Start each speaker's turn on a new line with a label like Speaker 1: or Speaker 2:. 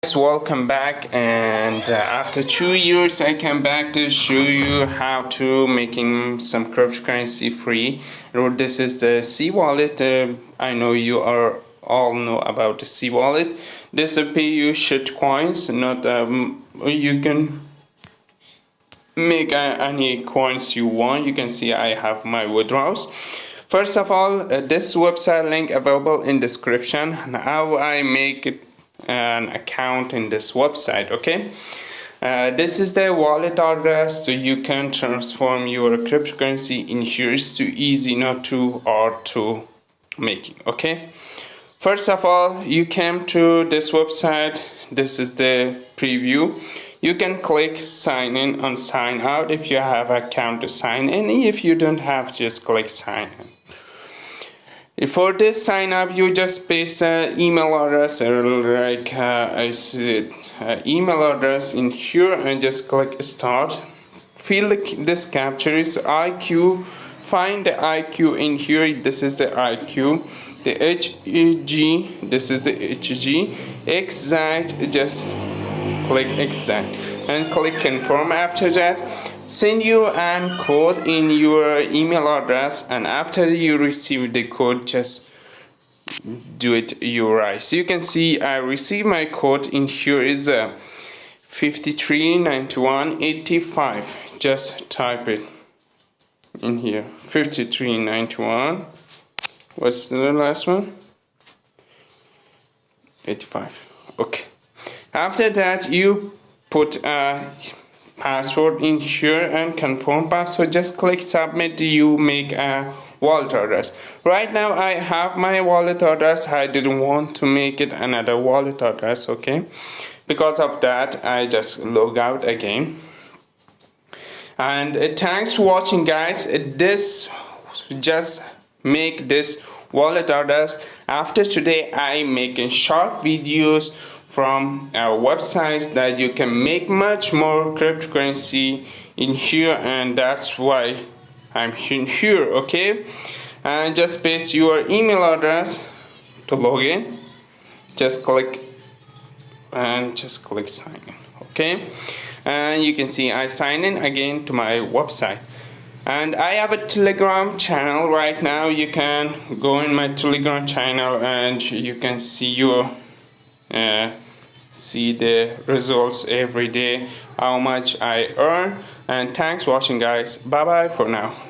Speaker 1: guys, welcome back. And after 2 years I come back to show you how to making some cryptocurrency free. This is the Cwallet. I know you are all know about the Cwallet. This will pay you shit coins, not you can make any coins you want. You can see I have my withdrawals. First of all, this website link available in description. How I make an account in this website. Okay, this is the wallet address, so you can transform your cryptocurrency in here. It's too easy, not too hard to making. Okay, first of all, you came to this website. This is the preview. You can click sign in and sign out if you have an account to sign in. If you don't have, just click sign in. For this sign up, you just paste an email address, or like I said, email address in here, and just click start. Fill this capture is IQ. Find the IQ in here. This is the IQ. The HG. This is the HG. Exact. Just click exact and click confirm. After that, send you an code in your email address, and after you receive the code, just do it your right. So you can see I receive my code in here is 539185. Just type it in here, 5391. What's the last one? 85. Okay, after that you put a password in here and confirm password. Just click submit. You make a wallet address. Right now I have my wallet address. I didn't want to make it another wallet address. Okay, because of that I just log out again. And thanks for watching, guys. This just make this wallet address. After today I making short videos from our websites that you can make much more cryptocurrency in here, and that's why I'm here. Okay, and just paste your email address to log in. Just click and just click sign in. Okay, and you can see I sign in again to my website. And I have a Telegram channel right now. You can go in my Telegram channel and you can see your see the results every day, how much I earn. And thanks for watching, guys. Bye bye for now.